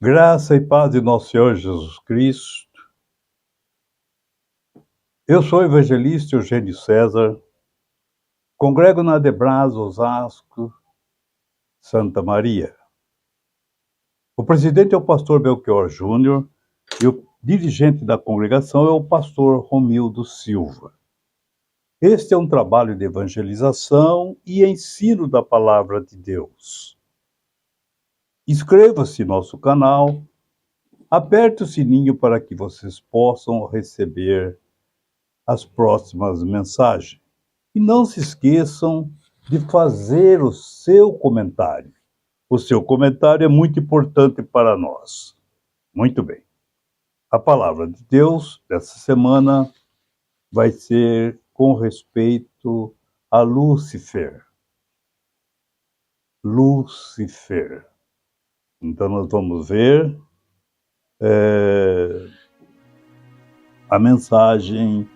Graça e paz de nosso Senhor Jesus Cristo. Eu sou o evangelista Eugênio César, congrego na Debras, Osasco, Santa Maria. O presidente é o pastor Belchior Júnior e o dirigente da congregação é o pastor Romildo Silva. Este é um trabalho de evangelização e ensino da palavra de Deus. Inscreva-se no nosso canal, aperte o sininho para que vocês possam receber as próximas mensagens. E não se esqueçam de fazer o seu comentário. O seu comentário é muito importante para nós. Muito bem. A palavra de Deus dessa semana vai ser com respeito a Lúcifer. Lúcifer. Então nós vamos ver a mensagem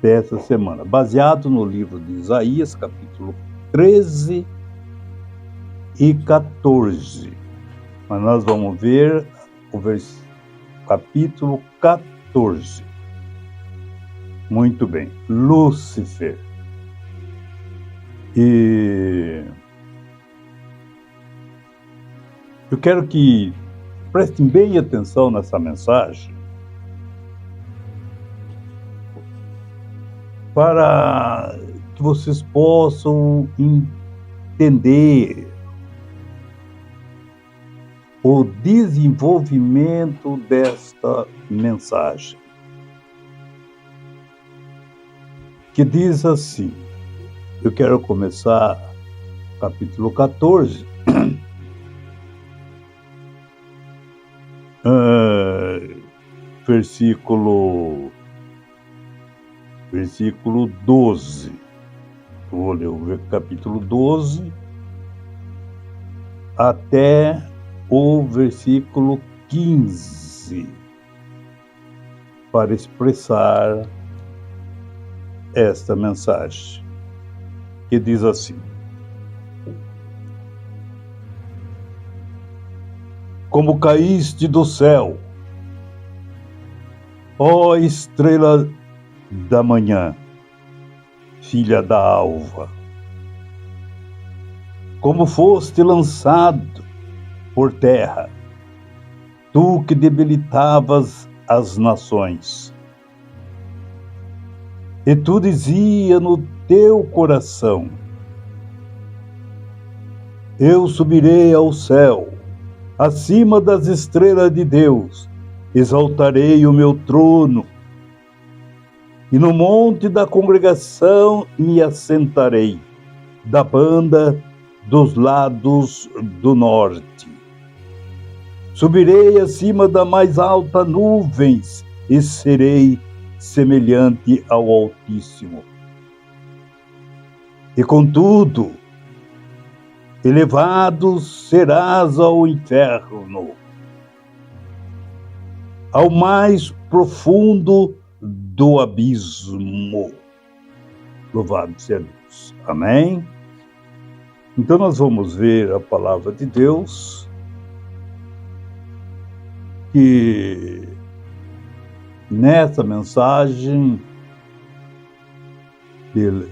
dessa semana, baseado no livro de Isaías, capítulo 13 e 14. Mas nós vamos ver o capítulo 14. Muito bem, Lúcifer. E eu quero que prestem bem atenção nessa mensagem, para que vocês possam entender o desenvolvimento desta mensagem, que diz assim. Eu quero começar capítulo 14, versículo 12. Vou ler o capítulo 12 até o versículo 15 para expressar esta mensagem, que diz assim: Como caíste do céu, ó estrela da manhã, filha da alva, como foste lançado por terra, tu que debilitavas as nações. E tu dizia no teu coração: eu subirei ao céu, acima das estrelas de Deus, exaltarei o meu trono, e no monte da congregação me assentarei, da banda dos lados do norte. Subirei acima da mais alta nuvens e serei semelhante ao Altíssimo. E contudo, elevado serás ao inferno, ao mais profundo do abismo. Louvado seja Deus. Amém? Então nós vamos ver a palavra de Deus, que nessa mensagem dele,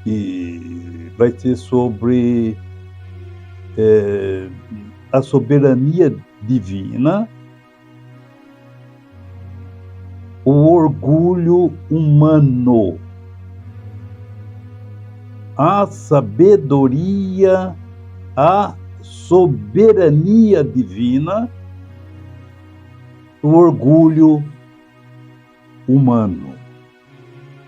que vai ser sobre a soberania divina, o orgulho humano, a sabedoria, a soberania divina, o orgulho humano.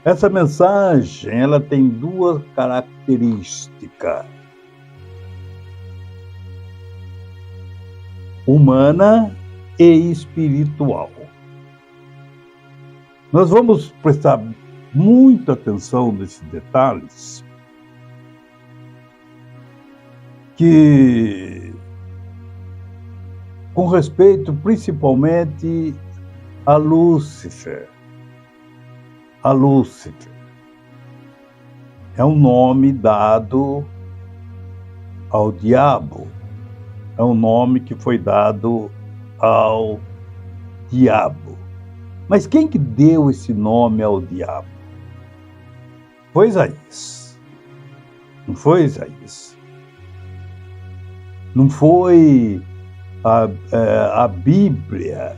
Essa mensagem, ela tem duas características: humana e espiritual. Nós vamos prestar muita atenção nesses detalhes, que com respeito principalmente a Lúcifer. A Lúcifer é um nome dado ao diabo, é um nome que foi dado ao diabo. Mas quem que deu esse nome ao diabo? Foi Isaías. Não foi Isaías. Não foi a Bíblia.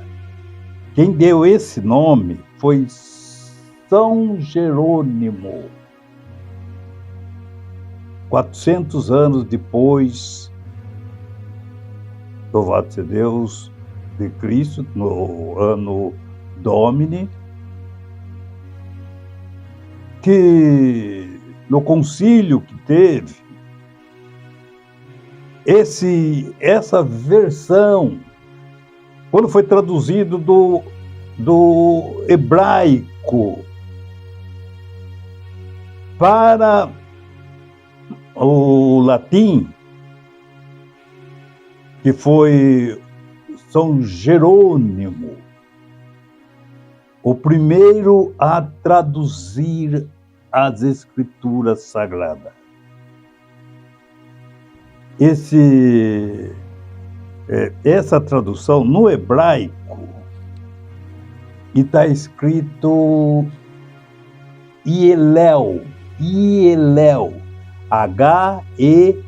Quem deu esse nome foi São Jerônimo. 400 anos depois, louvado seja Deus, de Cristo, no ano Domini, que no concílio que teve, essa versão, quando foi traduzido do hebraico para o latim, que foi São Jerônimo, o primeiro a traduzir as Escrituras Sagradas. Essa tradução no hebraico está escrito Hielel, H-E-L-E-L,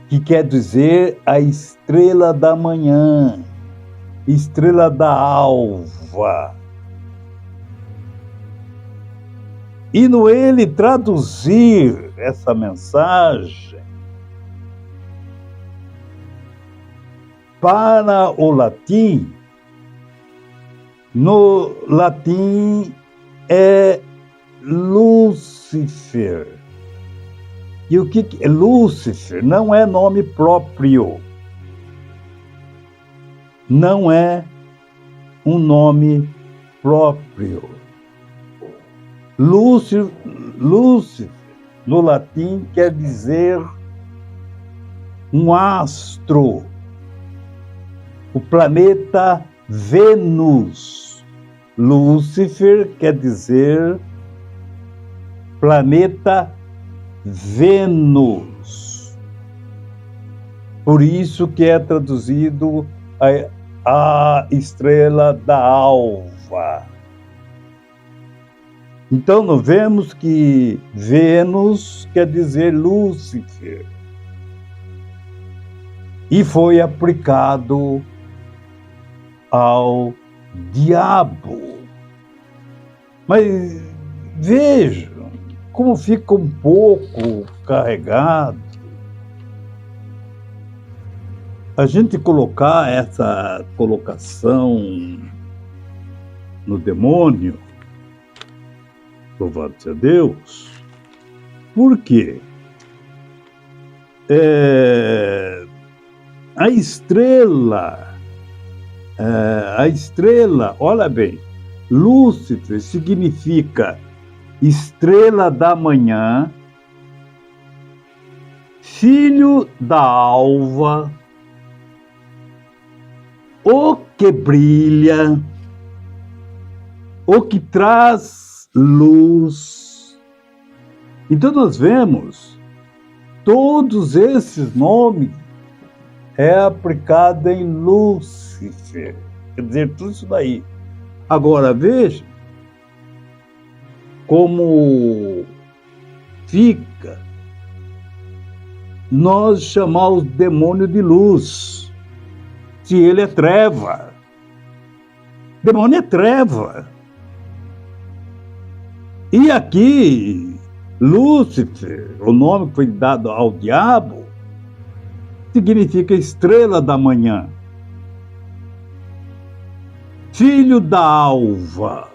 que quer dizer a estrela da manhã, estrela da alva. E no ele traduzir essa mensagem para o latim, no latim é Lúcifer. E o que é Lúcifer? Não é nome próprio. Não é um nome próprio. Lúcifer, no latim, quer dizer um astro. O planeta Vênus. Lúcifer quer dizer planeta Vênus. Por isso que é traduzido a estrela da alva. Então, nós vemos que Vênus quer dizer Lúcifer. E foi aplicado ao diabo. Mas vejam como fica um pouco carregado a gente colocar essa colocação no demônio. Louvado seja Deus. Por quê? A estrela, olha bem, Lúcifer significa estrela da manhã, filho da alva, o que brilha, o que traz luz. Então nós vemos todos esses nomes é aplicado em Lúcifer, quer dizer, tudo isso daí. Agora veja como fica nós chamar o demônio de luz, se ele é treva. Demônio é treva. E aqui, Lúcifer, o nome que foi dado ao diabo, significa estrela da manhã, filho da alva,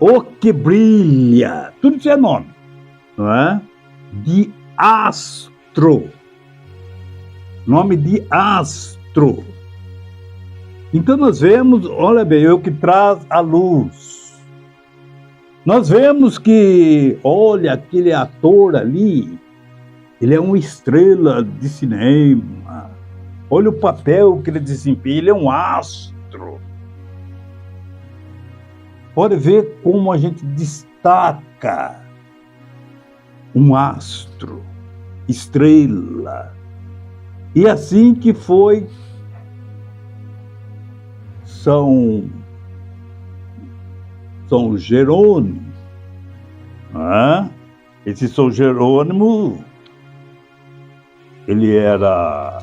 o que brilha, tudo isso é nome, não é? De astro, nome de astro. Então nós vemos, olha bem, o que traz a luz. Nós vemos que, olha, aquele ator ali, ele é uma estrela de cinema. Olha o papel que ele desempenha, ele é um astro. Pode ver como a gente destaca um astro, estrela. E assim que foi São Jerônimo. Esse São Jerônimo, ele era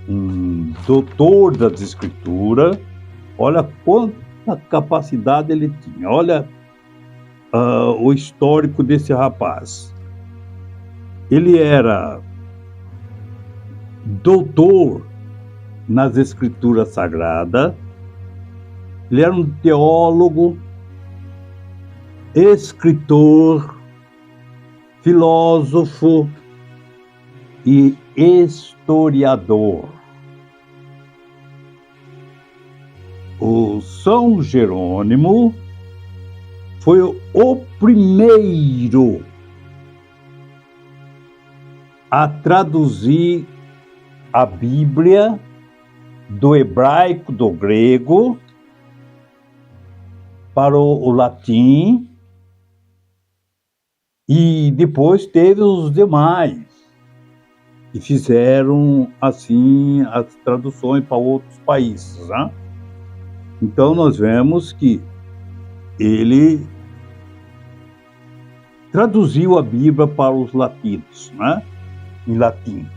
um doutor das Escrituras. Olha quanta capacidade ele tinha. Olha o histórico desse rapaz. Ele era doutor nas Escrituras Sagradas. Ele era um teólogo, escritor, filósofo e historiador. O São Jerônimo foi o primeiro a traduzir a Bíblia do hebraico, do grego, para o latim, e depois teve os demais que fizeram assim as traduções para outros países, né? Então nós vemos que ele traduziu a Bíblia para os latinos, né? Em latim.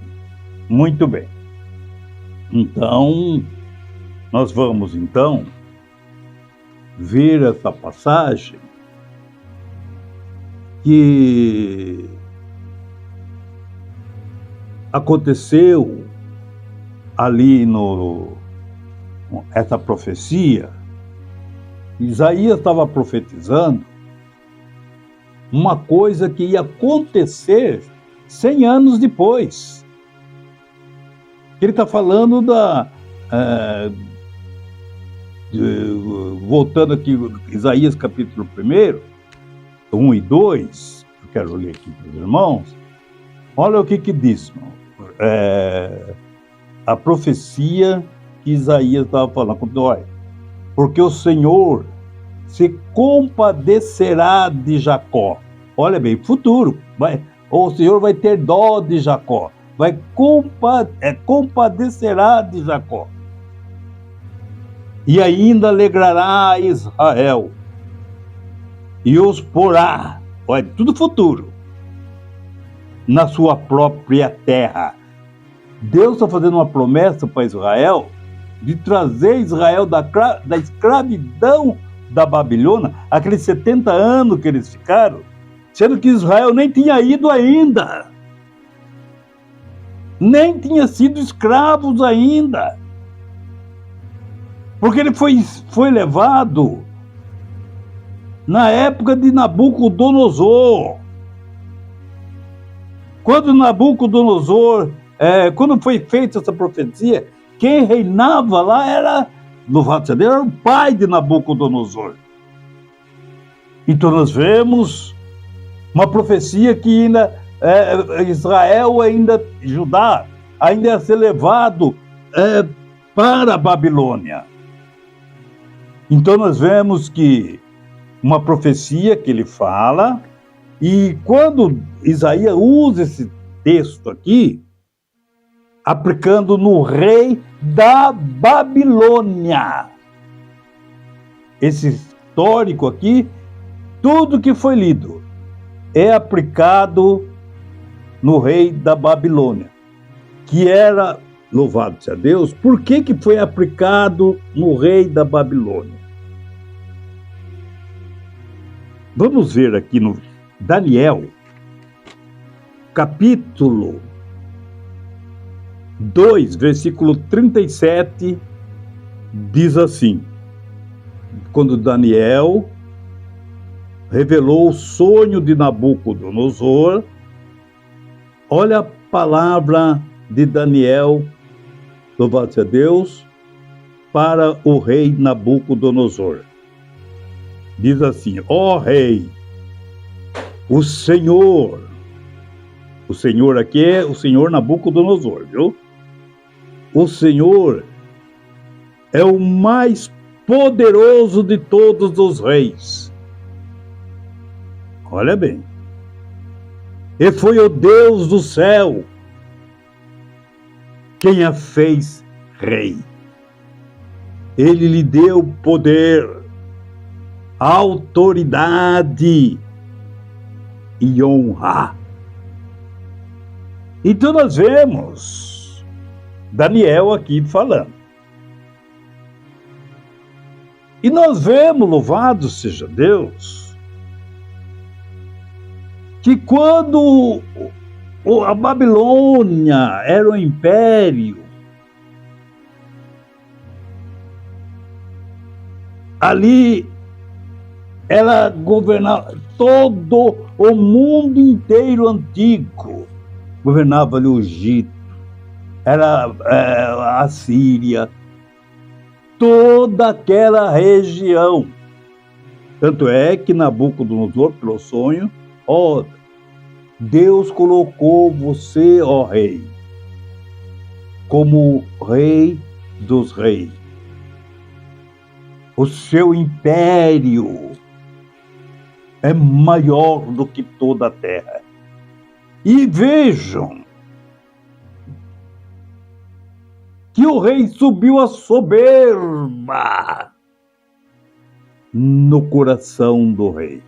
Muito bem. Então, nós vamos então ver essa passagem que aconteceu ali essa profecia. Isaías estava profetizando uma coisa que ia acontecer 100 anos depois. Ele está falando voltando aqui, Isaías capítulo 1 e 2, eu quero ler aqui para os irmãos. Olha o que diz, a profecia que Isaías estava falando. Olha, porque o Senhor se compadecerá de Jacó. Olha bem, futuro. O Senhor vai ter dó de Jacó. Compadecerá de Jacó. E ainda alegrará a Israel. E os porá, olha, tudo futuro, na sua própria terra. Deus está fazendo uma promessa para Israel de trazer Israel da escravidão da Babilônia, aqueles 70 anos que eles ficaram, sendo que Israel nem tinha ido ainda. Nem tinha sido escravos ainda. Porque ele foi levado na época de Nabucodonosor. Quando Nabucodonosor, quando foi feita essa profecia, quem reinava lá era, louvado seja Deus, era o pai de Nabucodonosor. Então nós vemos uma profecia que ainda Israel, Judá, ainda ia ser levado para a Babilônia. Então nós vemos que uma profecia que ele fala, e quando Isaías usa esse texto aqui, aplicando no rei da Babilônia. Esse histórico aqui, tudo que foi lido é aplicado no rei da Babilônia, que era, louvado seja Deus, por que foi aplicado no rei da Babilônia? Vamos ver aqui no Daniel, capítulo 2, versículo 37, diz assim: quando Daniel revelou o sonho de Nabucodonosor, olha a palavra de Daniel, louvado seja Deus, para o rei Nabucodonosor. Diz assim: ó rei, o Senhor aqui é o Senhor Nabucodonosor, viu? O Senhor é o mais poderoso de todos os reis. Olha bem. E foi o Deus do céu quem a fez rei. Ele lhe deu poder, autoridade e honra. Então nós vemos Daniel aqui falando. E nós vemos, louvado seja Deus, que quando a Babilônia era um império, ali ela governava todo o mundo inteiro antigo. Governava ali o Egito, era a Síria, toda aquela região. Tanto é que Nabucodonosor, pelo sonho, Deus colocou você, ó rei, como rei dos reis. O seu império é maior do que toda a terra. E vejam que o rei subiu a soberba no coração do rei.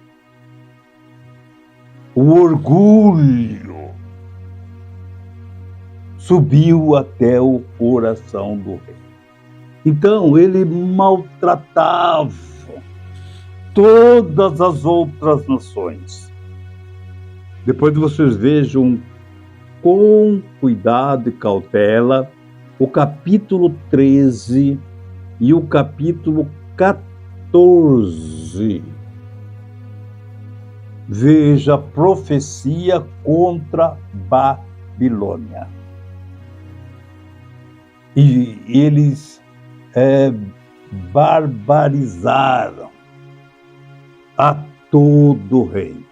O orgulho subiu até o coração do rei. Então ele maltratava todas as outras nações. Depois vocês vejam com cuidado e cautela o capítulo 13 e o capítulo 14. Veja a profecia contra Babilônia. E eles barbarizaram a todo o reino.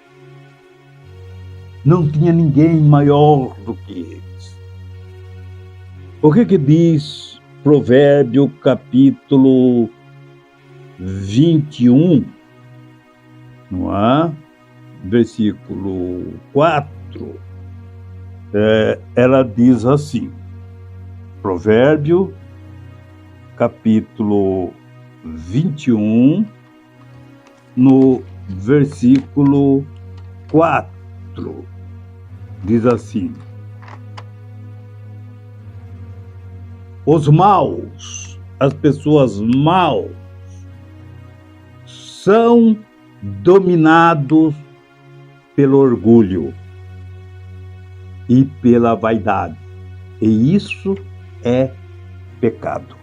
Não tinha ninguém maior do que eles. O que diz Provérbio capítulo 21, não é? Versículo 4, ela diz assim, Provérbio capítulo 21, no versículo 4, diz assim: os maus, as pessoas maus, são dominados pelo orgulho e pela vaidade. E isso é pecado.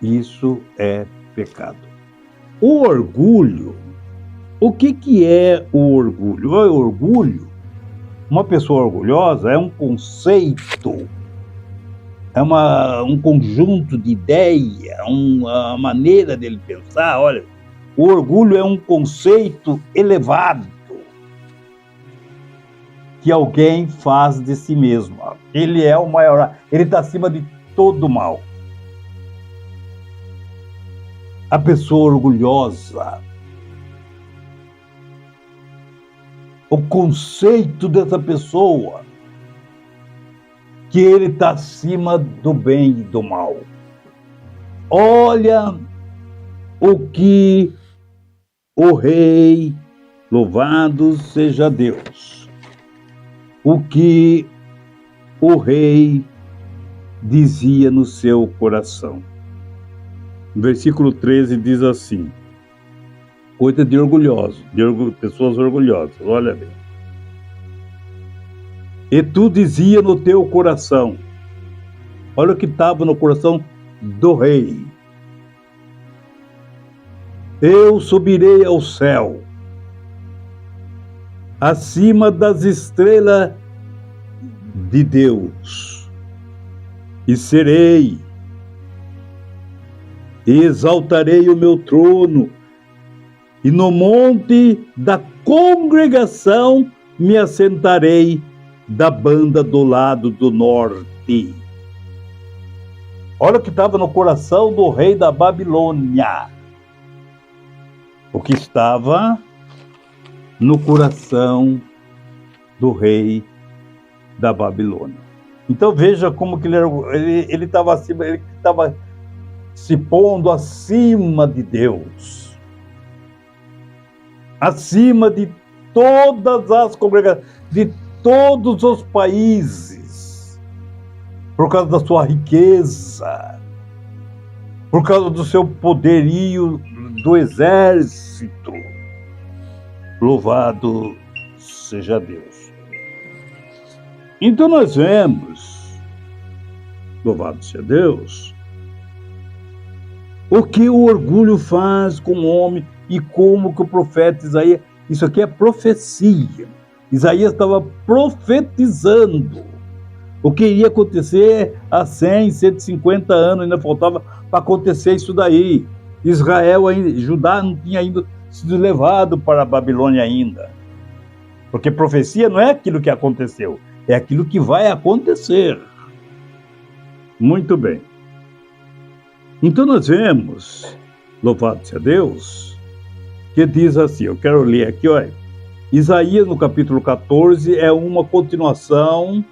Isso é pecado. O orgulho, o que é o orgulho? O orgulho, uma pessoa orgulhosa é um conceito, é um conjunto de ideias, uma maneira dele pensar. Olha, o orgulho é um conceito elevado que alguém faz de si mesmo. Ele é o maior, ele está acima de todo mal. A pessoa orgulhosa, o conceito dessa pessoa, que ele está acima do bem e do mal. Olha o que o rei, louvado seja Deus, o que o rei dizia no seu coração. Versículo 13 diz assim, coisa de orgulhosos, pessoas orgulhosas, olha bem. E tu dizia no teu coração, olha o que estava no coração do rei: eu subirei ao céu, acima das estrelas de Deus, e serei, e exaltarei o meu trono, e no monte da congregação me assentarei da banda do lado do norte. Olha o que estava no coração do rei da Babilônia. O que estava no coração do rei da Babilônia. Então veja como que ele estava acima, ele estava se pondo acima de Deus, acima de todas as congregações, de todos os países, por causa da sua riqueza, por causa do seu poderio do exército. Louvado seja Deus. Então nós vemos, louvado seja Deus, o que o orgulho faz com o homem e como que o profeta Isaías, isso aqui é profecia. Isaías estava profetizando o que iria acontecer há 100, 150 anos, ainda faltava para acontecer isso daí. Israel, Judá não tinha ainda sido levado para a Babilônia ainda. Porque profecia não é aquilo que aconteceu, é aquilo que vai acontecer. Muito bem. Então nós vemos, louvado seja Deus, que diz assim, eu quero ler aqui, olha, Isaías no capítulo 14 é uma continuação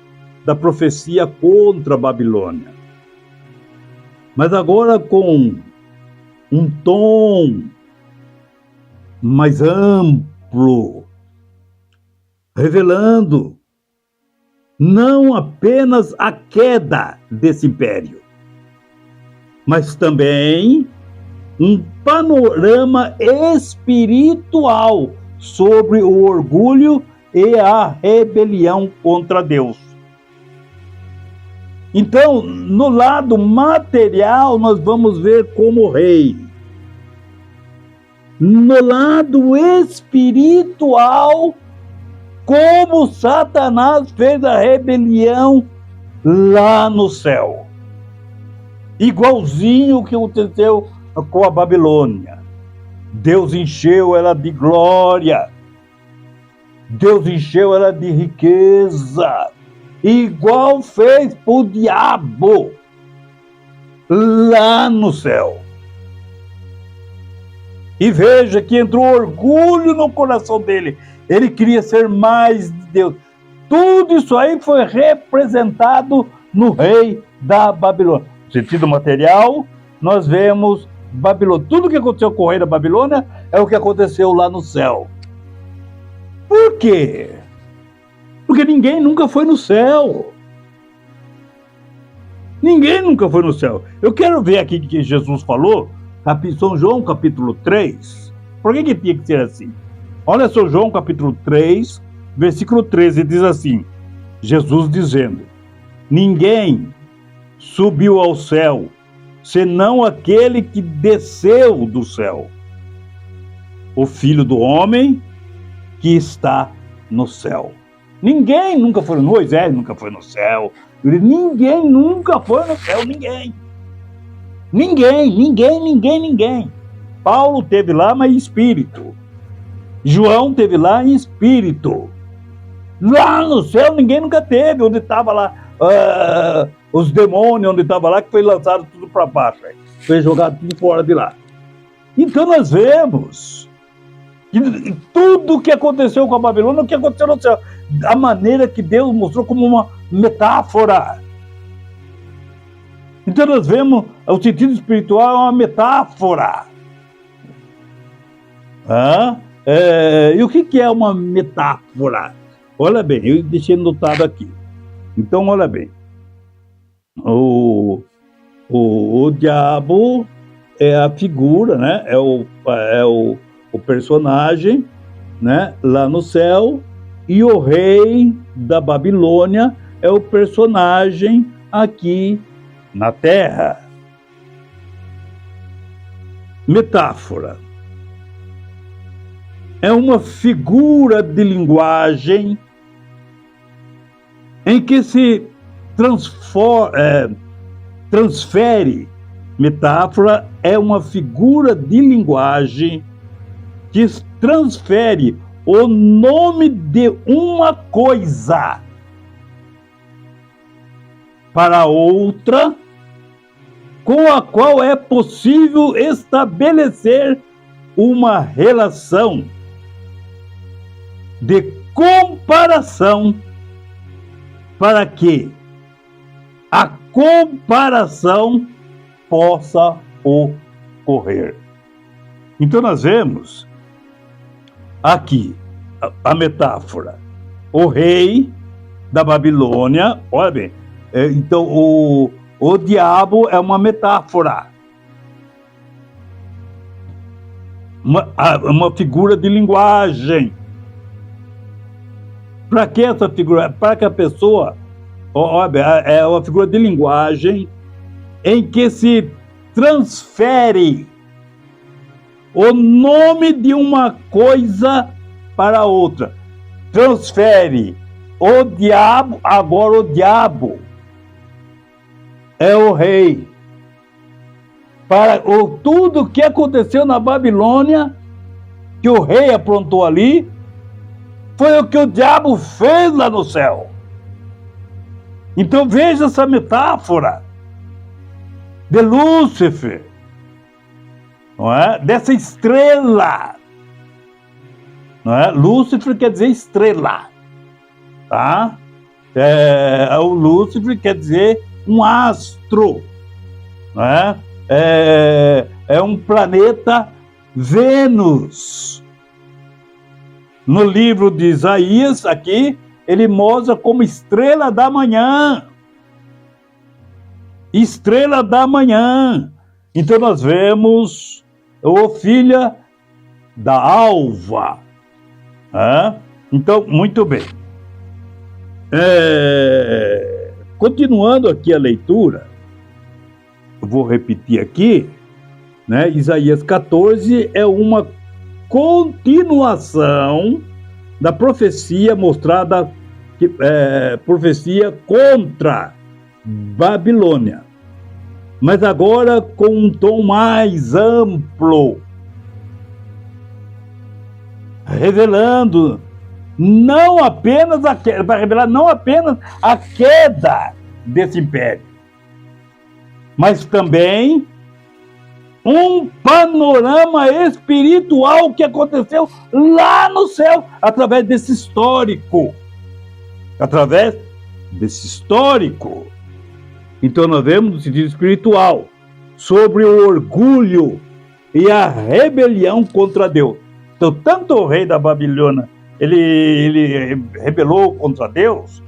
da profecia contra a Babilônia. Mas agora com um tom mais amplo, revelando não apenas a queda desse império, mas também um panorama espiritual sobre o orgulho e a rebelião contra Deus. Então, no lado material, nós vamos ver como rei. No lado espiritual, como Satanás fez a rebelião lá no céu. Igualzinho o que aconteceu com a Babilônia. Deus encheu ela de glória. Deus encheu ela de riqueza. Igual fez para o diabo lá no céu. E veja que entrou orgulho no coração dele. Ele queria ser mais de Deus. Tudo isso aí foi representado no rei da Babilônia. No sentido material, nós vemos Babilônia. Tudo que aconteceu com o rei da Babilônia é o que aconteceu lá no céu. Por quê? Porque ninguém nunca foi no céu. Ninguém nunca foi no céu. Eu quero ver aqui o que Jesus falou, São João capítulo 3. Por que tinha que ser assim? Olha São João capítulo 3, versículo 13, diz assim, Jesus dizendo, ninguém subiu ao céu, senão aquele que desceu do céu, o Filho do Homem que está no céu. Ninguém nunca foi, Moisés nunca foi no céu, ninguém nunca foi no céu, ninguém. Ninguém. Paulo teve lá, mas em espírito. João teve lá em espírito. Lá no céu ninguém nunca teve, onde estava lá os demônios, onde estava lá, que foi lançado tudo para baixo, foi jogado tudo fora de lá. Então nós vemos que tudo o que aconteceu com a Babilônia, o que aconteceu no céu, a maneira que Deus mostrou como uma metáfora. Então nós vemos o sentido espiritual é uma metáfora. E o que é uma metáfora? Olha bem, eu deixei anotado aqui. Então olha bem. O diabo é a figura, né? É o personagem, né? Lá no céu. E o rei da Babilônia é o personagem aqui na terra. Metáfora. É uma figura de linguagem em que se transfere. Metáfora é uma figura de linguagem que transfere o nome de uma coisa para outra, com a qual é possível estabelecer uma relação. de comparação, para que a comparação possa ocorrer. Então nós vemos aqui a metáfora. O rei da Babilônia, olha bem, então o diabo é uma metáfora, uma figura de linguagem. Para que essa figura? Para que a pessoa, olha, é uma figura de linguagem em que se transfere o nome de uma coisa para outra. Transfere o diabo, agora o diabo é o rei. Para tudo que aconteceu na Babilônia, que o rei aprontou ali, foi o que o diabo fez lá no céu. Então veja essa metáfora de Lúcifer, não é? Dessa estrela, não é? Lúcifer quer dizer estrela, tá? O Lúcifer quer dizer um astro, não é? É um planeta Vênus. No livro de Isaías, aqui, ele mostra como estrela da manhã. Estrela da manhã. Então nós vemos o filho da alva. Então, muito bem. Continuando aqui a leitura, eu vou repetir aqui, né? Isaías 14 é uma continuação da profecia mostrada, profecia contra Babilônia, mas agora com um tom mais amplo, revelando não apenas a queda, vai revelar não apenas a queda desse império, mas também um panorama espiritual que aconteceu lá no céu, através desse histórico. Através desse histórico. Então nós vemos no sentido espiritual, sobre o orgulho e a rebelião contra Deus. Então, tanto o rei da Babilônia, ele rebelou contra Deus,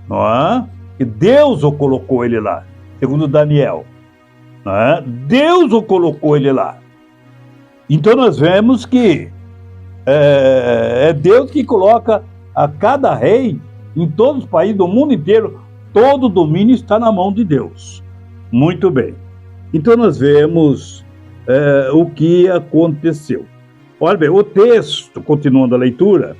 não é? E Deus o colocou ele lá, segundo Daniel. Deus o colocou ele lá. Então nós vemos que é Deus que coloca a cada rei em todos os países do mundo inteiro. Todo o domínio está na mão de Deus. Muito bem. Então nós vemos o que aconteceu. Olha bem, o texto, continuando a leitura,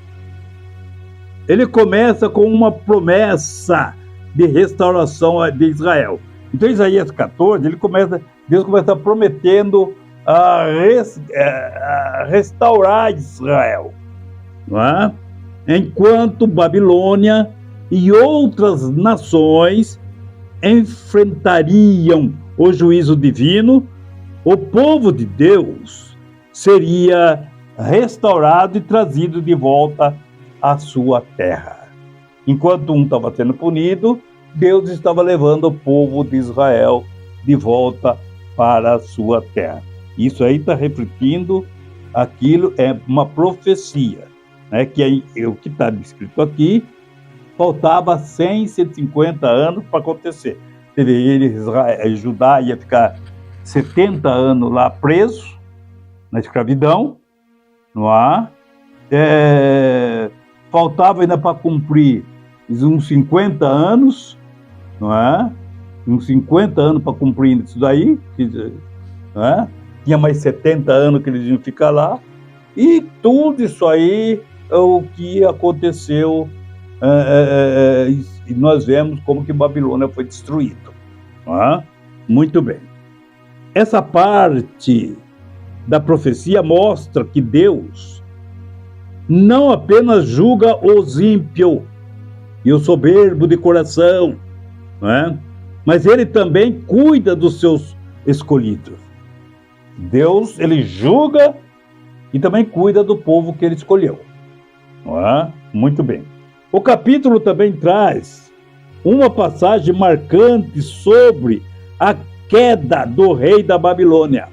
ele começa com uma promessa de restauração de Israel. Então, Isaías 14, Deus começa prometendo a restaurar Israel, não é? Enquanto Babilônia e outras nações enfrentariam o juízo divino, o povo de Deus seria restaurado e trazido de volta à sua terra. Enquanto um estava sendo punido, Deus estava levando o povo de Israel de volta para a sua terra. Isso aí está refletindo aquilo, é uma profecia, né? Que é o que está escrito aqui, faltava 100, 150 anos para acontecer. Judá ia ficar 70 anos lá preso, na escravidão, não há? Faltava ainda para cumprir uns 50 anos, não é? Uns 50 anos para cumprir isso daí, não é? Tinha mais 70 anos que eles iam ficar lá, e tudo isso aí é o que aconteceu, e nós vemos como que Babilônia foi destruída, não é? Muito bem. Essa parte da profecia mostra que Deus não apenas julga os ímpios e o soberbo de coração, não é? Mas ele também cuida dos seus escolhidos. Deus, ele julga e também cuida do povo que ele escolheu. não é? Muito bem. O capítulo também traz uma passagem marcante sobre a queda do rei da Babilônia,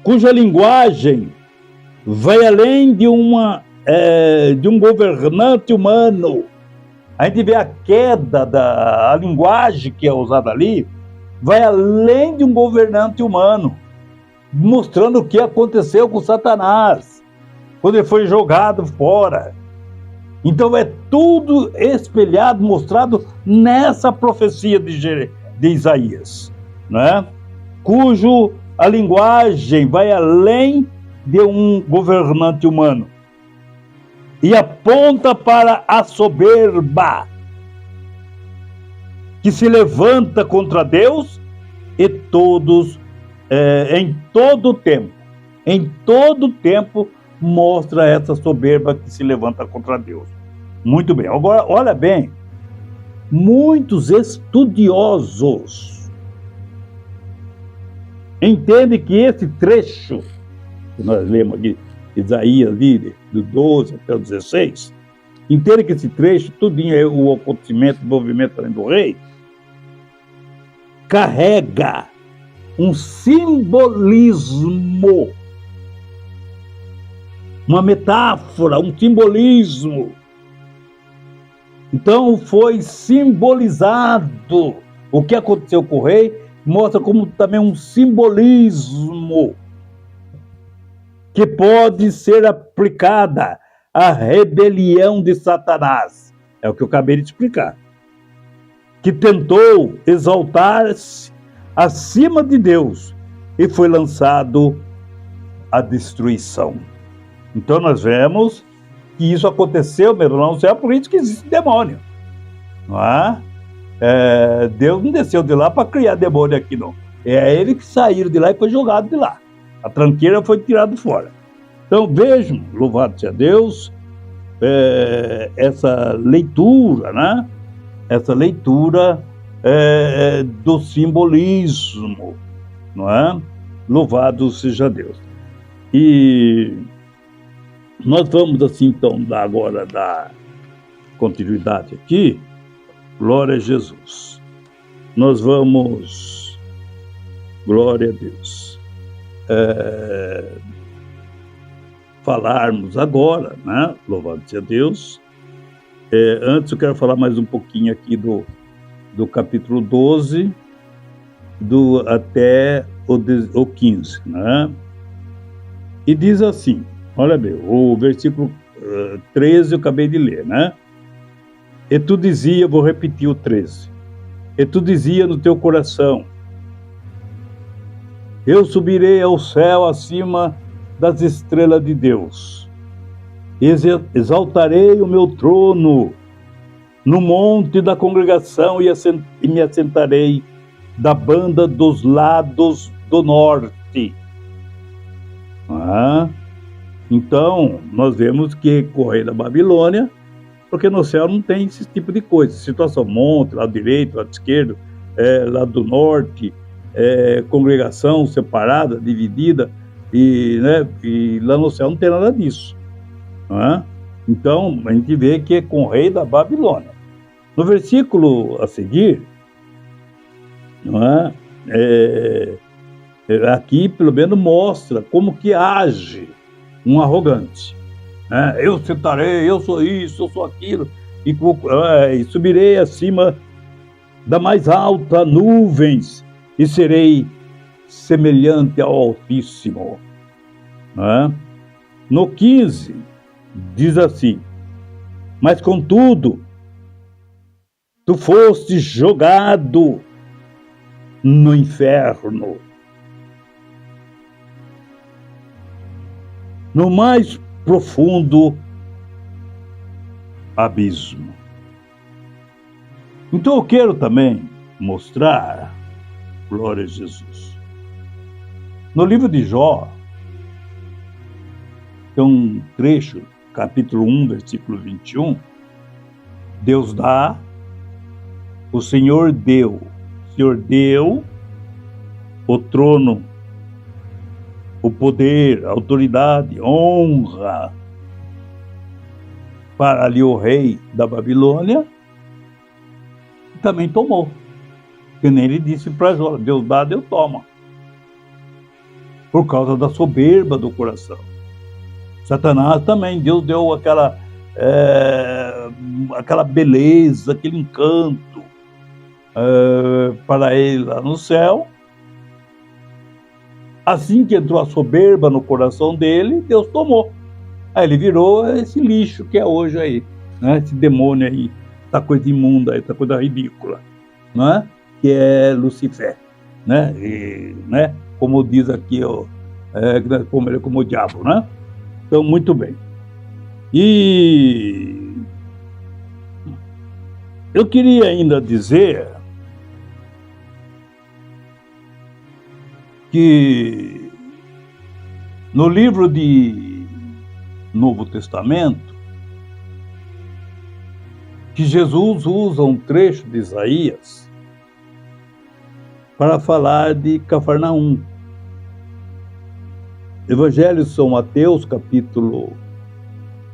cuja linguagem vai além de um governante humano. A gente vê a queda da linguagem que é usada ali, vai além de um governante humano, mostrando o que aconteceu com Satanás, quando ele foi jogado fora. Então é tudo espelhado, mostrado nessa profecia de Isaías, né? Cujo a linguagem vai além de um governante humano e aponta para a soberba que se levanta contra Deus e todos, em todo tempo mostra essa soberba que se levanta contra Deus. Muito bem, agora olha bem, muitos estudiosos entendem que esse trecho que nós lemos aqui, Isaías, do 12 até o 16, entendem que esse trecho, tudinho é o acontecimento, o movimento do rei, carrega um simbolismo, uma metáfora, um simbolismo. Então foi simbolizado o que aconteceu com o rei, mostra como também um simbolismo que pode ser aplicada à rebelião de Satanás. É o que eu acabei de explicar. Que tentou exaltar-se acima de Deus e foi lançado à destruição. Então nós vemos que isso aconteceu mesmo lá no céu, por isso que existe demônio. Não é? Deus não desceu de lá para criar demônio aqui, não. É ele que saiu de lá e foi jogado de lá. A tranqueira foi tirada fora. Então vejam, louvado seja Deus, essa leitura, né? Essa leitura do simbolismo, não é? Louvado seja Deus. E nós vamos assim então agora dar continuidade aqui. Glória a Jesus. Nós vamos, glória a Deus, falarmos agora, né? Louvado seja Deus. Antes eu quero falar mais um pouquinho aqui do capítulo 12 até o 15, né? E diz assim, olha bem, o versículo 13 eu acabei de ler, né? E tu dizia, vou repetir o 13, e tu dizia no teu coração, eu subirei ao céu acima das estrelas de Deus, exaltarei o meu trono no monte da congregação e me assentarei da banda dos lados do norte. Então, nós vemos que correr da Babilônia, porque no céu não tem esse tipo de coisa. Situação, monte, lado direito, lado esquerdo, lado do norte, congregação separada, dividida, e lá no céu não tem nada disso. Então, a gente vê que é com o rei da Babilônia. No versículo a seguir, aqui pelo menos mostra como que age um arrogante. Eu sentarei, eu sou isso, eu sou aquilo, e subirei acima da mais alta nuvens e serei semelhante ao Altíssimo. No 15, diz assim, mas contudo, tu foste jogado no inferno, no mais profundo abismo. Então eu quero também mostrar, glória a Jesus, no livro de Jó, tem um trecho, capítulo 1, versículo 21, Deus dá, o Senhor deu o trono o poder, a autoridade, honra para ali o rei da Babilônia, também tomou. Que nem ele disse para Jó: Deus dá, Deus toma. Por causa da soberba do coração. Satanás também, Deus deu aquela beleza, aquele encanto para ele lá no céu. Assim que entrou a soberba no coração dele, Deus tomou. Aí ele virou esse lixo que é hoje aí, né? Esse demônio aí, essa coisa imunda, essa coisa ridícula, né? Que é Lucifer, né? E, né? Como diz aqui, como o diabo, né? Então, muito bem. E eu queria ainda dizer que no livro de Novo Testamento, que Jesus usa um trecho de Isaías para falar de Cafarnaum. Evangelho de São Mateus, capítulo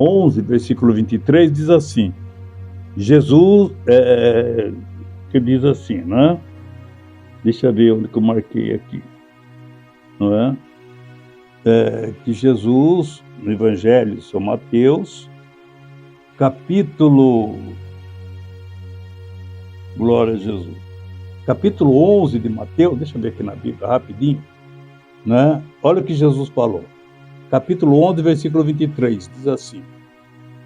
11, versículo 23, diz assim, Jesus, que diz assim, né? Deixa eu ver onde que eu marquei aqui, não é? Que Jesus, no Evangelho de São Mateus, capítulo, glória a Jesus, capítulo 11 de Mateus, deixa eu ver aqui na Bíblia rapidinho, né? Olha o que Jesus falou. Capítulo 11, versículo 23, diz assim,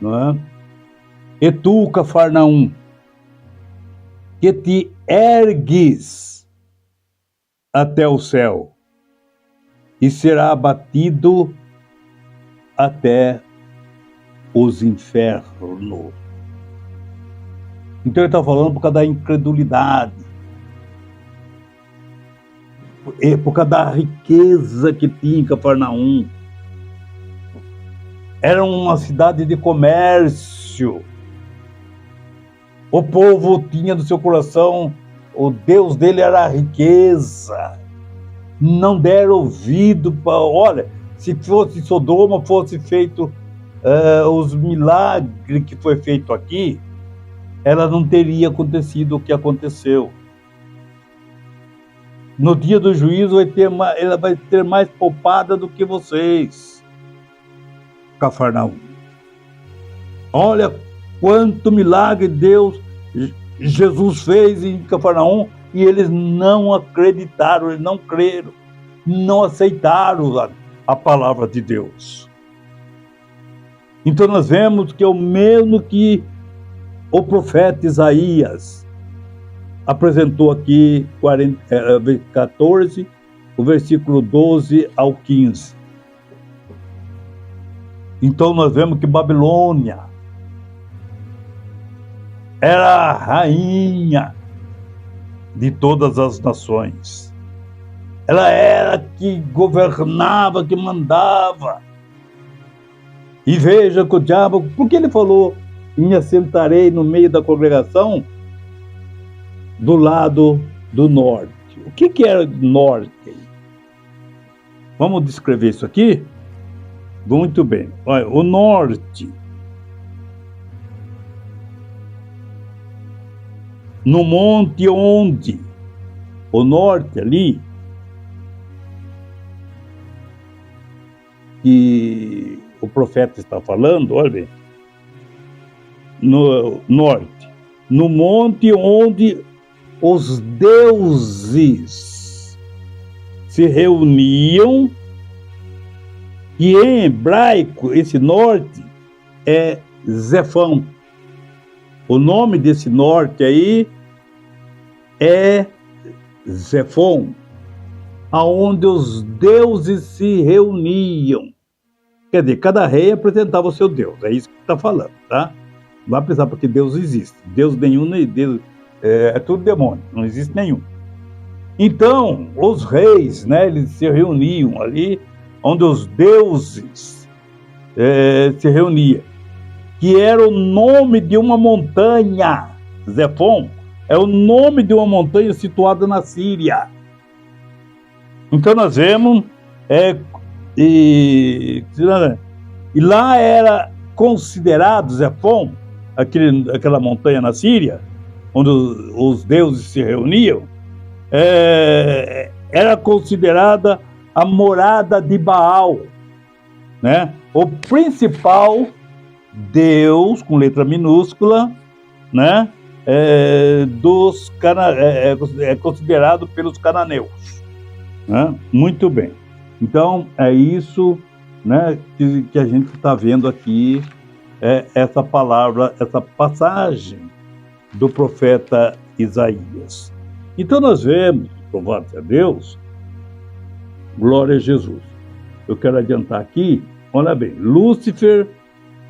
não é? E tu, Cafarnaum, que te ergues até o céu, e será abatido até os infernos. Então ele está falando por causa da incredulidade, por causa da riqueza que tinha em Cafarnaum. Era uma cidade de comércio. O povo tinha no seu coração, o Deus dele era a riqueza. Não deram ouvido para... Olha, se fosse Sodoma, fosse feito os milagres que foi feito aqui, ela não teria acontecido o que aconteceu. No dia do juízo, ela vai ter mais poupada do que vocês, Cafarnaum. Olha quanto milagre Jesus fez em Cafarnaum, e eles não acreditaram, eles não creram, não aceitaram a palavra de Deus. Então nós vemos que é o mesmo que o profeta Isaías apresentou aqui, 14, o versículo 12 ao 15. Então nós vemos que Babilônia era a rainha de todas as nações. Ela era que governava, que mandava. E veja que o diabo, porque ele falou, me assentarei no meio da congregação do lado do norte. O que era norte? Vamos descrever isso aqui? Muito bem. Olha, o norte, no monte onde? O norte ali, que o profeta está falando, olha bem, no norte, no monte onde os deuses se reuniam, e em hebraico esse norte é Zefão. O nome desse norte aí é Zefon, aonde os deuses se reuniam. Quer dizer, cada rei apresentava o seu deus, é isso que está falando, tá? Não vai pensar porque Deus existe. Deus nenhum, Deus, é tudo demônio, não existe nenhum. Então, os reis, né, eles se reuniam ali, onde os deuses se reuniam, que era o nome de uma montanha. Zefon é o nome de uma montanha situada na Síria. Então nós vemos e lá era considerado Zefon, aquela montanha na Síria, onde os deuses se reuniam, era considerada a morada de Baal, né? O principal deus, com letra minúscula, né? É considerado pelos cananeus, né? Muito bem. Então, é isso, né, que a gente está vendo aqui, essa palavra, essa passagem do profeta Isaías. Então, nós vemos, louvado seja Deus, glória a Jesus. Eu quero adiantar aqui, olha bem, Lúcifer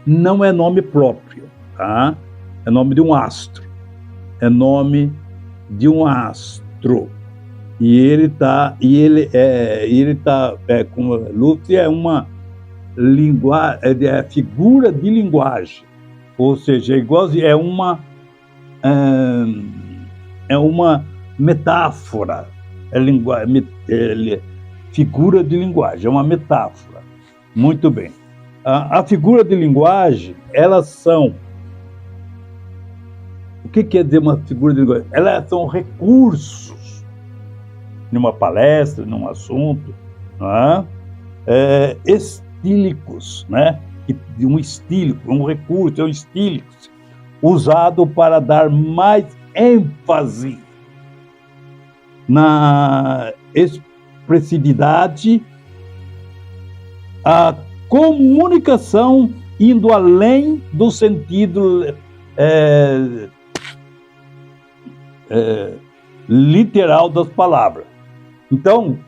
não é nome próprio, tá? É nome de um astro. É nome de um astro. E ele tá como Lúcifer é uma figura de linguagem, ou seja, é uma metáfora, figura de linguagem, é uma metáfora. Muito bem. A figura de linguagem, elas são... O que quer dizer uma figura de linguagem? Elas são recursos numa palestra, num assunto, não é? Estílicos, né? Um estílico, um recurso, é um estílico usado para dar mais ênfase na expressividade, a comunicação indo além do sentido literal das palavras. Então,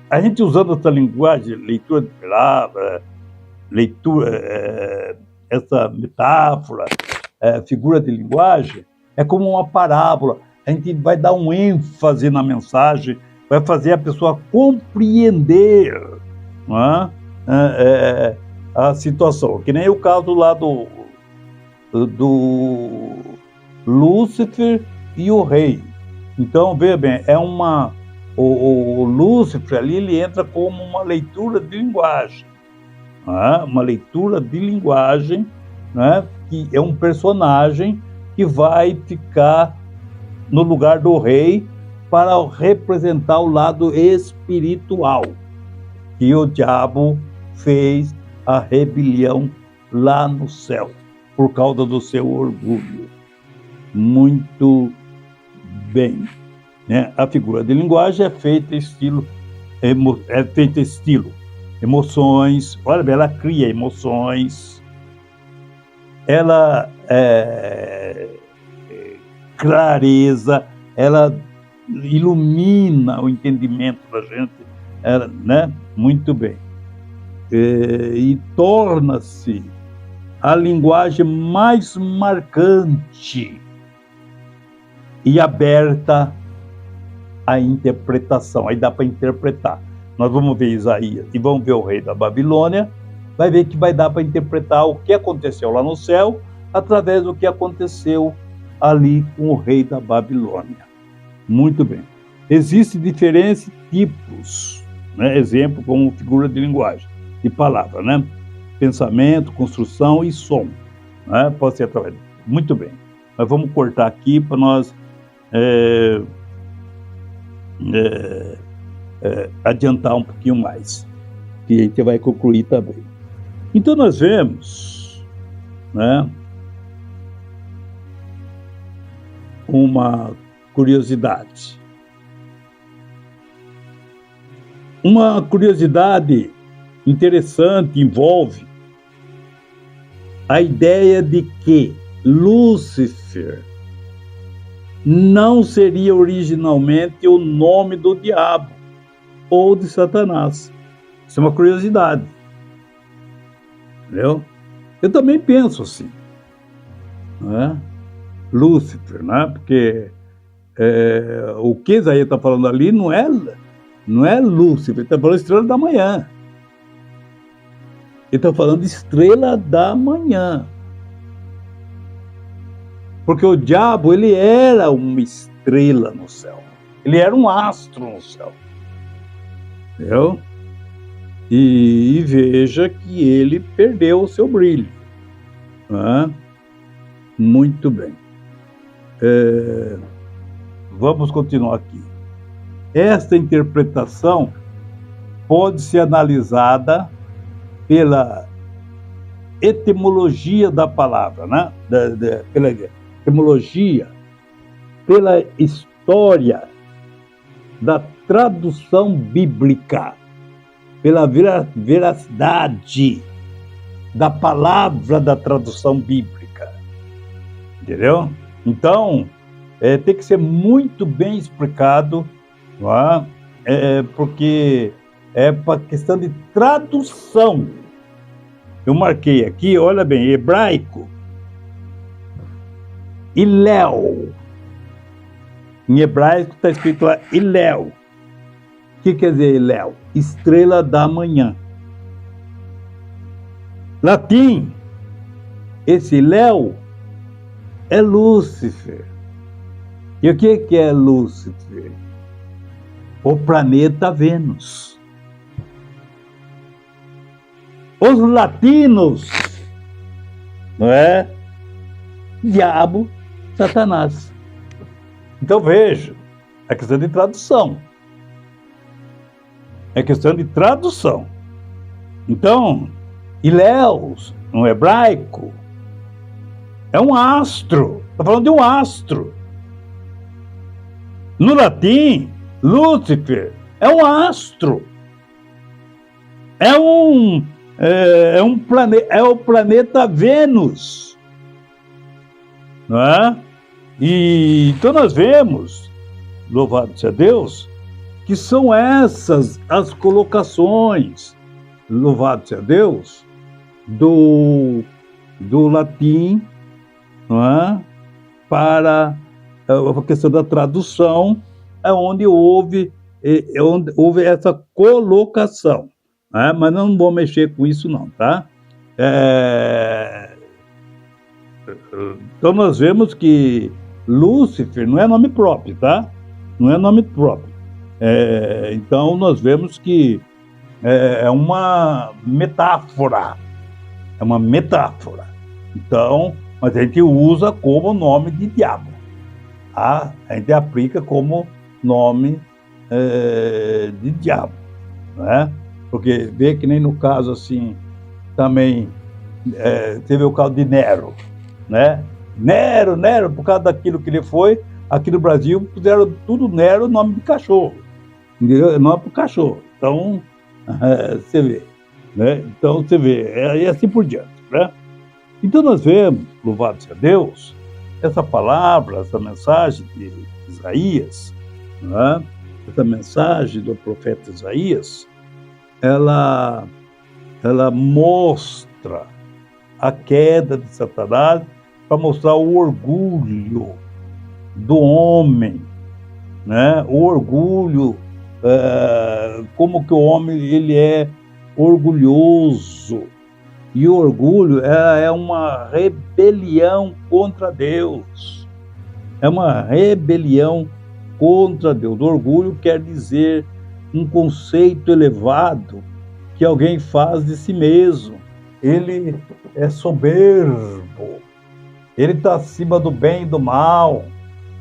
a gente usando essa linguagem, leitura de palavras, essa metáfora, figura de linguagem, é como uma parábola. A gente vai dar um ênfase na mensagem, vai fazer a pessoa compreender, não é? A situação. Que nem o caso lá do Lúcifer e o rei. Então, veja bem, o Lúcifer ali, ele entra como uma leitura de linguagem. Uma leitura de linguagem, né? Que é um personagem que vai ficar no lugar do rei para representar o lado espiritual, que o diabo fez a rebelião lá no céu, por causa do seu orgulho. Muito bem. Né? A figura de linguagem é feita estilo emoções. Olha bem, ela cria emoções, ela clareza, ela ilumina o entendimento da gente, né? Muito bem. E torna-se a linguagem mais marcante e aberta à interpretação. Aí dá para interpretar. Nós vamos ver Isaías e vamos ver o rei da Babilônia, vai ver que vai dar para interpretar o que aconteceu lá no céu através do que aconteceu ali com o rei da Babilônia. Muito bem. Existem diferentes tipos, né? Exemplo como figura de linguagem, de palavra, né? Pensamento, construção e som, né? Pode ser através. Muito bem. Mas vamos cortar aqui para nós adiantar um pouquinho mais, que a gente vai concluir também. Então nós vemos, né, uma curiosidade. Uma curiosidade interessante envolve a ideia de que Lúcifer não seria originalmente o nome do diabo ou de Satanás. Isso é uma curiosidade. Entendeu? Eu também penso assim, né? Lúcifer, né? Porque o que Isaías está falando ali não é Lúcifer, ele está falando estrela da manhã. Ele está falando estrela da manhã. Porque o diabo, ele era uma estrela no céu. Ele era um astro no céu. Entendeu? e veja que ele perdeu o seu brilho, né? Muito bem. Vamos continuar aqui. Esta interpretação pode ser analisada pela etimologia da palavra, né? Pela etimologia, pela história da tradução bíblica, pela veracidade da palavra da tradução bíblica, entendeu? Então, tem que ser muito bem explicado, não é? Porque é para questão de tradução. Eu marquei aqui, olha bem, hebraico, Hillel. Em hebraico está escrito lá Hillel. O que quer dizer Hillel? Estrela da manhã. Latim, esse Hillel é Lúcifer. E o que é Lúcifer? O planeta Vênus. Os latinos, não é? Diabo, Satanás. Então veja, é questão de tradução. É questão de tradução. Então, Hillel, no hebraico, é um astro. Está falando de um astro. No latim, Lúcifer é um astro. É o planeta Vênus, não é? E então nós vemos, louvado seja Deus, que são essas as colocações, louvado seja Deus, do latim, não é? Para a questão da tradução, é onde houve essa colocação. Mas não vou mexer com isso não, tá? Então nós vemos que Lúcifer não é nome próprio, tá? Não é nome próprio. Então nós vemos que é uma metáfora. É uma metáfora. Então, mas a gente usa como nome de diabo. Tá? A gente aplica como nome de diabo, né? Porque vê que nem no caso assim, também teve o caso de Nero, né? Nero, por causa daquilo que ele foi, aqui no Brasil puseram tudo Nero nome de cachorro, entendeu? Nome para o cachorro. Então, você vê, né? Então você vê, e assim por diante, né? Então nós vemos, louvado seja Deus, essa palavra, essa mensagem de Isaías, né? Essa mensagem do profeta Isaías, ela mostra a queda de Satanás para mostrar o orgulho do homem, né? O orgulho, como que o homem ele é orgulhoso. E o orgulho é uma rebelião contra Deus. É uma rebelião contra Deus. O orgulho quer dizer um conceito elevado que alguém faz de si mesmo. Ele é soberbo. Ele está acima do bem e do mal,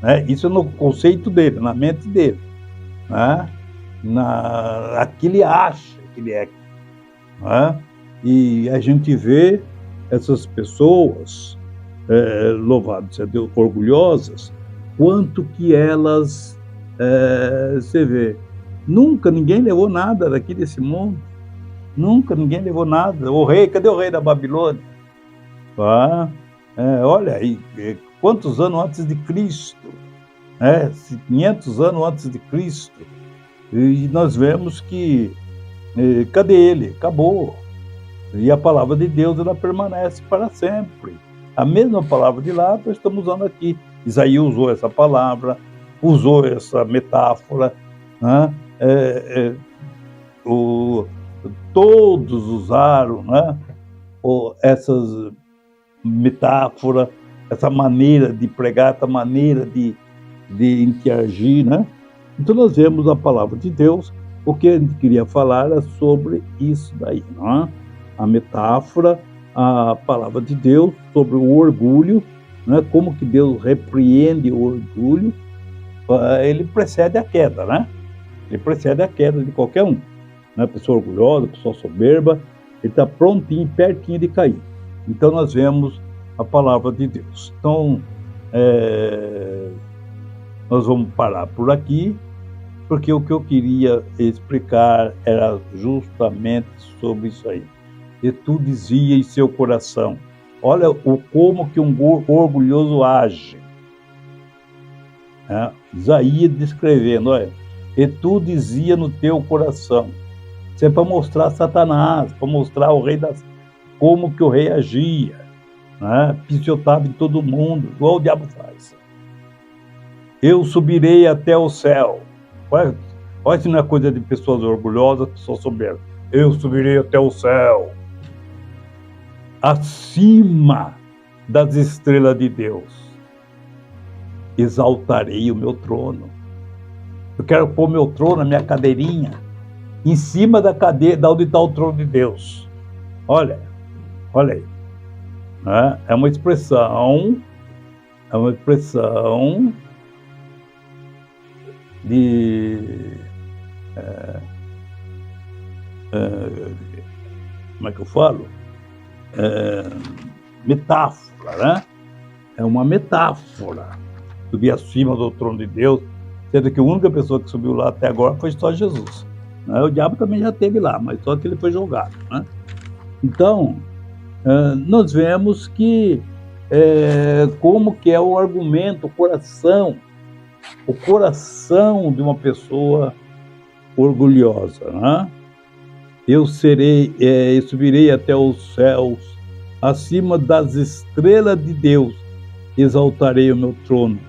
né? Isso é no conceito dele, na mente dele, né? Aqui ele acha que ele é, né? E a gente vê essas pessoas, louvado seja Deus, orgulhosas, quanto que elas, você vê, nunca ninguém levou nada daqui desse mundo, nunca ninguém levou nada. O rei, cadê o rei da Babilônia? Olha aí, quantos anos antes de Cristo, 500 anos antes de Cristo, e nós vemos que, cadê ele? Acabou. E a palavra de Deus, ela permanece para sempre. A mesma palavra de lá, nós estamos usando aqui. Isaías usou essa palavra, usou essa metáfora, né? Todos usaram, né? Essas metáforas, essa maneira de pregar, essa maneira de interagir, né? Então nós vemos a palavra de Deus o que a gente queria falar era sobre isso daí, não é? A metáfora, a palavra de Deus sobre o orgulho, né? Como que Deus repreende o orgulho. Ele precede a queda, né? Ele precede a queda de qualquer um, né? Pessoa orgulhosa, pessoa soberba, ele está prontinho, pertinho de cair. Então nós vemos a palavra de Deus. Então, nós vamos parar por aqui, porque o que eu queria explicar era justamente sobre isso aí. E tu dizia em seu coração, olha como que um orgulhoso age. Isaías descrevendo, olha, e tu dizia no teu coração. Isso é para mostrar Satanás, para mostrar o rei como que o rei agia, né? Pisotava em todo mundo, igual o diabo faz. Eu subirei até o céu. Olha se não é coisa de pessoas orgulhosas, pessoas soberbas. Eu subirei até o céu, acima das estrelas de Deus. Exaltarei o meu trono. Eu quero pôr meu trono, a minha cadeirinha, em cima da cadeira, da onde está o trono de Deus. Olha aí. Né? É uma expressão de... como é que eu falo? Metáfora, né? É uma metáfora. Subir acima do trono de Deus, sendo que a única pessoa que subiu lá até agora foi só Jesus. Né? O diabo também já esteve lá, mas só que ele foi jogado. Né? Então, nós vemos que como que é o argumento, o coração de uma pessoa orgulhosa. Né? Eu subirei até os céus, acima das estrelas de Deus, exaltarei o meu trono.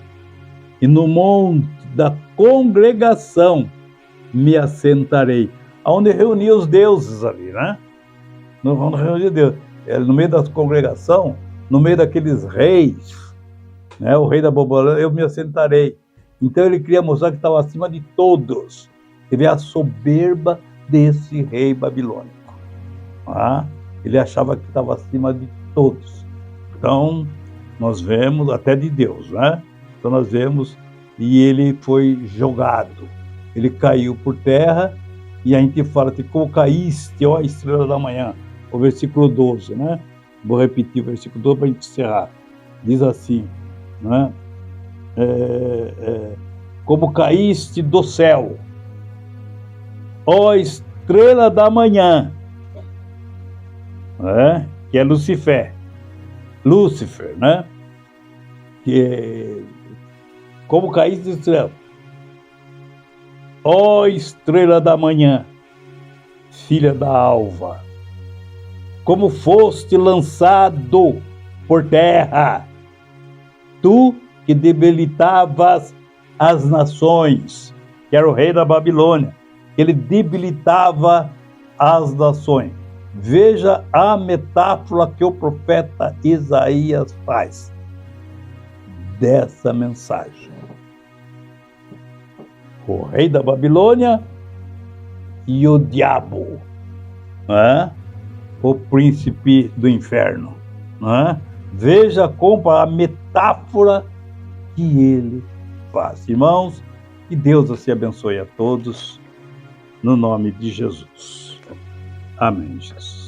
E no monte da congregação me assentarei. Onde reuni os deuses ali, né? Onde reuni Deus. No meio da congregação, no meio daqueles reis, né? O rei da Babilônia, eu me assentarei. Então ele queria mostrar que estava acima de todos. Ele vê a soberba desse rei babilônico. Ele achava que estava acima de todos. Então, nós vemos, até de Deus, né? Então nós vemos, e ele foi jogado. Ele caiu por terra, e a gente fala assim, como caíste, ó estrela da manhã. O versículo 12, né? Vou repetir o versículo 12 para a gente encerrar. Diz assim, né? Como caíste do céu, ó estrela da manhã, né? Que é Lúcifer, né? Como caíste do céu, ó estrela da manhã, filha da alva, como foste lançado por terra, tu que debilitavas as nações, que era o rei da Babilônia, ele debilitava as nações. Veja a metáfora que o profeta Isaías faz dessa mensagem. O rei da Babilônia e o diabo, né? O príncipe do inferno. Né? Veja como a metáfora que ele faz. Irmãos, que Deus assim abençoe a todos, no nome de Jesus. Amém, Jesus.